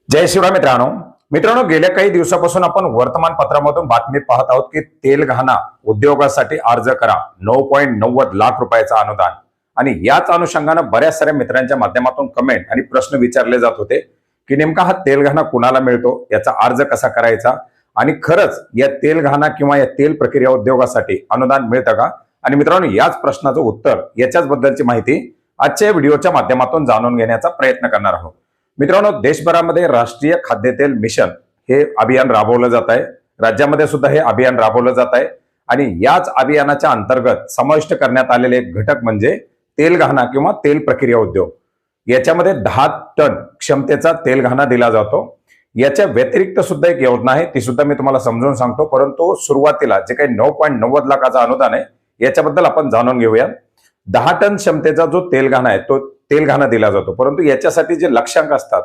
जय शिवराय मित्रांनो. मित्रांनो, गेल्या काही दिवसापासून आपण वर्तमानपत्रामधून बातमी पाहत आहोत की तेलघाना उद्योगासाठी अर्ज करा, 9.90 लाख रुपयाचं अनुदान. आणि याच अनुषंगानं बऱ्याच साऱ्या मित्रांच्या माध्यमातून कमेंट आणि प्रश्न विचारले जात होते की नेमका हा तेलघाना कुणाला मिळतो, याचा अर्ज कसा करायचा आणि खरंच या तेलघाना किंवा या तेल प्रक्रिया उद्योगासाठी अनुदान मिळतं का. आणि मित्रांनो, याच प्रश्नाचं उत्तर, याच्याच बद्दलची माहिती आजच्या व्हिडिओच्या माध्यमातून जाणून घेण्याचा प्रयत्न करणार आहोत. मित्रांनो, देशभरामध्ये राष्ट्रीय खाद्यतेल मिशन हे अभियान राबवलं जात आहे. राज्यामध्ये सुद्धा हे अभियान राबवलं जात आहे आणि याच अभियानाच्या अंतर्गत समाविष्ट करण्यात आलेले एक घटक म्हणजे तेलघाना किंवा तेल प्रक्रिया उद्योग. याच्यामध्ये 10 टन क्षमतेचा तेलघाना दिला जातो. याच्या व्यतिरिक्त सुद्धा एक योजना आहे, ती सुद्धा मी तुम्हाला समजून सांगतो. परंतु सुरुवातीला जे काही 9.90 लाखाचं अनुदान आहे याच्याबद्दल आपण जाणून घेऊया. 10 टन क्षमतेचा जो तेलघाना आहे तो तेलघाना दिला जातो, परंतु याच्यासाठी जे लक्ष्यांक असतात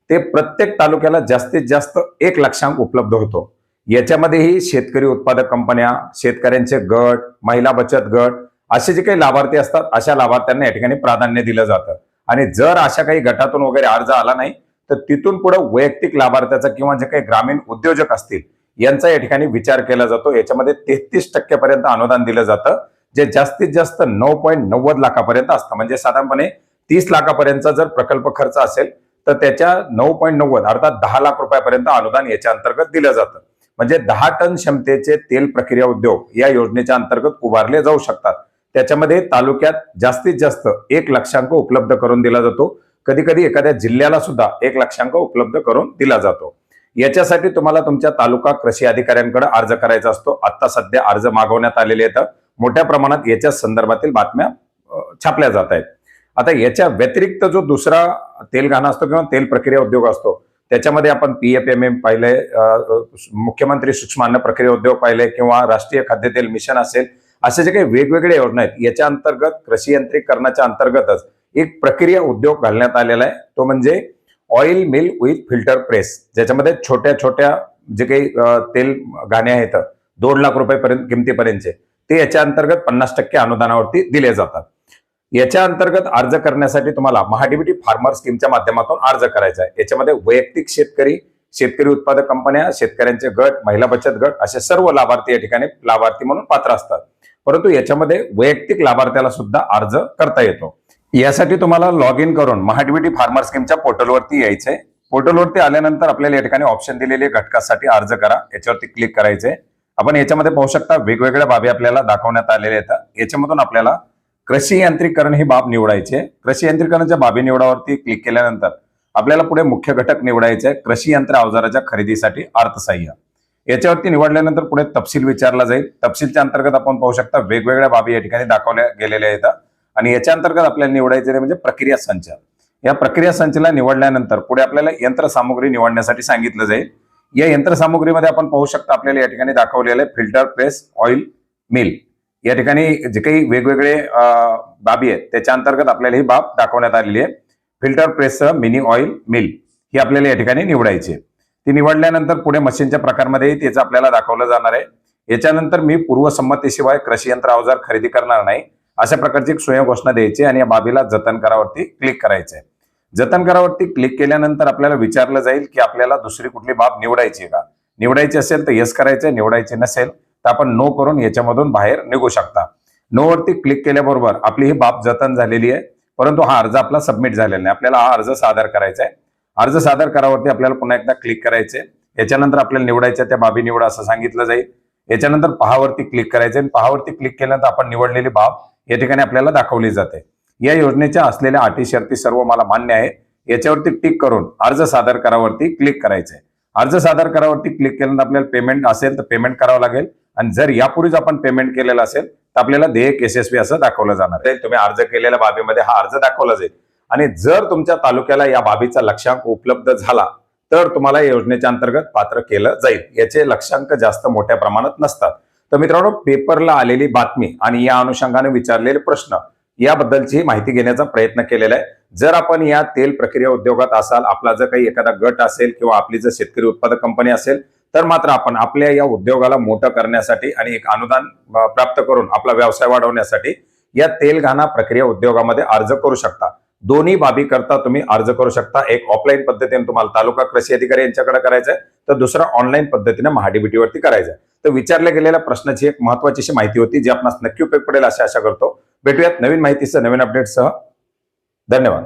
ते प्रत्येक तालुक्याला जास्तीत जास्त 1 लक्षांक उपलब्ध होतो. याच्यामध्येही शेतकरी उत्पादक कंपन्या, शेतकऱ्यांचे गट, महिला बचत गट असे जे काही लाभार्थी असतात अशा लाभार्थ्यांना या ठिकाणी प्राधान्य दिलं जातं. आणि जर अशा काही गटातून वगैरे अर्ज आला नाही तर तिथून पुढे वैयक्तिक लाभार्थ्याचा किंवा जे काही ग्रामीण उद्योजक असतील यांचा या ठिकाणी विचार केला जातो. याच्यामध्ये 33% पर्यंत अनुदान दिलं जातं, जे जास्तीत जास्त 9.90 लाखापर्यंत असतं. म्हणजे साधारणपणे 30 लाखापर्यंतचा जर प्रकल्प खर्च असेल तर त्याच्या 9.90 अर्थात 10 लाख रुपयापर्यंत अनुदान याच्या अंतर्गत दिलं जातं. म्हणजे 10 टन क्षमतेचे तेल प्रक्रिया उद्योग या योजनेच्या अंतर्गत उभारले जाऊ शकतात. त्याच्यामध्ये तालुक्यात जास्तीत जास्त 1 लक्षांक उपलब्ध करून दिला जातो. कधी कधी एखाद्या जिल्ह्याला सुद्धा 1 लक्षांक उपलब्ध करून दिला जातो. याच्यासाठी तुम्हाला तुमच्या तालुका कृषी अधिकाऱ्यांकडे अर्ज करायचा असतो. आता सध्या अर्ज मागवण्यात आलेले आहेत. मोठ्या प्रमाणात याच्या संदर्भातील बातम्या छापल्या जात आहेत. आता याच्या व्यतिरिक्त जो दुसरा तेलघाना असतो किंवा तेल प्रक्रिया उद्योग असतो त्याच्यामध्ये आपण PFMM पाहिले, मुख्यमंत्री सूक्ष्म अन्न प्रक्रिया उद्योग पाहिले किंवा राष्ट्रीय खाद्यतेल मिशन असेल, असे जे काही वेगवेगळे योजना आहेत याच्या अंतर्गत कृषी यांत्रिकरणाच्या अंतर्गतच एक प्रक्रिया उद्योग घालण्यात आलेला आहे. तो म्हणजे oil mill with filter press, ज्याच्यामध्ये छोट्या छोट्या जे काही तेल घाणे आहेत 2 लाख रुपयापर्यंत किमतीपर्यंतचे ते याच्या अंतर्गत 50% अनुदानावरती दिले जातात. याच्या अंतर्गत अर्ज करण्यासाठी तुम्हाला महाडीबीटी फार्मर स्कीमच्या माध्यमातून अर्ज करायचा आहे. याच्यामध्ये वैयक्तिक शेतकरी, शेतकरी उत्पादक कंपन्या, शेतकऱ्यांचे गट, महिला बचत गट असे सर्व लाभार्थी या ठिकाणी लाभार्थी म्हणून पात्र असतात. परंतु याच्यामध्ये वैयक्तिक लाभार्थ्याला सुद्धा अर्ज करता येतो. यासाठी तुम्हाला लॉग इन करून महाडीबीटी फार्मर स्कीमच्या पोर्टलवरती यायचंय. पोर्टलवरती आल्यानंतर आपल्याला या ठिकाणी ऑप्शन दिलेले घटकासाठी अर्ज करा, याच्यावरती क्लिक करायचंय. आपण याच्यामध्ये पाहू शकता वेगवेगळ्या बाबी आपल्याला दाखवण्यात आलेल्या आहेत. याच्यामधून आपल्याला कृषी यांत्रिकरण ही बाब निवडायची आहे. कृषी यांत्रिकरणाच्या बाबी निवडावरती क्लिक केल्यानंतर आपल्याला पुढे मुख्य घटक निवडायचे आहे, कृषी यंत्र अवजाराच्या खरेदीसाठी अर्थसहाय्य. याच्यावरती निवडल्यानंतर पुढे तपशील विचारला जाईल. तपशीलच्या अंतर्गत आपण पाहू शकता वेगवेगळ्या बाबी या ठिकाणी दाखवल्या गेलेल्या आहेत. आणि याच्या अंतर्गत आपल्याला निवडायचे म्हणजे प्रक्रिया संच. या प्रक्रिया संचला निवडल्यानंतर पुढे आपल्याला यंत्रसामुग्री निवडण्यासाठी सांगितलं जाईल. या यंत्रसामुग्रीमध्ये आपण पाहू शकता आपल्याला या ठिकाणी दाखवलेलं आहे फिल्टर प्रेस ऑइल मिल. या ठिकाणी जे काही वेगवेगळे बाबी आहेत त्याच्या अंतर्गत आपल्याला ही बाब दाखवण्यात आलेली आहे. Filter press mini oil mill ही आपल्याला या ठिकाणी निवडायची आहे. ती निवडल्यानंतर पुढे मशीनच्या प्रकारमध्ये त्याचं आपल्याला दाखवलं जाणार आहे. याच्यानंतर मी पूर्वसंमतीशिवाय कृषी यंत्र अवजार खरेदी करणार नाही अशा प्रकारची एक स्वयं घोषणा द्यायची आणि या बाबीला जतन करावरती क्लिक करायचंय. जतन करावरती क्लिक केल्यानंतर आपल्याला विचारलं जाईल की आपल्याला दुसरी कुठली बाब निवडायची आहे का. निवडायची असेल तर येस करायचंय, निवडायची नसेल तर आपण नो करून याच्यामधून बाहेर निघू शकता. नो वरती क्लिक केल्याबरोबर आपली ही बाब जतन झालेली आहे, परंतु हा अर्ज आपला सबमिट झालेला नाही. आपल्याला हा अर्ज सादर करायचा आहे. अर्ज सादर करावरती आपल्याला पुन्हा एकदा क्लिक करायचंय. याच्यानंतर आपल्याला निवडायच्या त्या बाबी निवडा असं सांगितलं जाईल. याच्यानंतर पहावरती क्लिक करायचंय आणि पहावरती क्लिक केल्यानंतर आपण निवडलेली बाब या ठिकाणी आपल्याला दाखवली जाते. या योजनेच्या असलेल्या अटी शर्ती सर्व मला मान्य आहे याच्यावरती टिक करून अर्ज सादर करावरती क्लिक करायचंय. अर्ज सादर करावरती क्लिक केल्यानंतर आपल्याला पेमेंट असेल तर पेमेंट करावं लागेल आणि जर यापूर्वीच आपण पेमेंट केलेलं असेल तर आपल्याला देयक यशस्वी असं दाखवलं जाणार आहे. तुम्ही अर्ज केलेल्या बाबीमध्ये हा अर्ज दाखवला जाईल आणि जर तुमच्या तालुक्याला या बाबीचा लक्षांक उपलब्ध झाला तर तुम्हाला या योजनेच्या अंतर्गत पात्र केलं जाईल. याचे लक्षांक जास्त मोठ्या प्रमाणात नसतात. तर मित्रांनो, पेपरला आलेली बातमी आणि या अनुषंगाने विचारलेले प्रश्न याबद्दलची माहिती घेण्याचा प्रयत्न केलेला आहे. जर आपण या तेल प्रक्रिया उद्योगात असाल, आपला जर काही एखादा गट असेल किंवा आपली जर शेतकरी उत्पादक कंपनी असेल तर मात्र आपण आपल्या या उद्योगाला मोठं करण्यासाठी आणि एक अनुदान प्राप्त करून आपला व्यवसाय वाढवण्यासाठी या तेलघाना प्रक्रिया उद्योगामध्ये अर्ज करू शकता. दोन्ही बाबी करता तुम्ही अर्ज करू शकता. एक ऑफलाईन पद्धतीने तुम्हाला तालुका कृषी अधिकारी यांच्याकडे करायचं आहे, तर दुसरा ऑनलाईन पद्धतीने महाडीबीटी वरती करायचं आहे. तर विचारल्या गेलेल्या प्रश्नाची एक महत्वाची माहिती होती, जी आपणास नक्की उपयोग पडेल अशी आशा करतो. भेटूयात नवीन माहितीसह, नवीन अपडेटसह. धन्यवाद.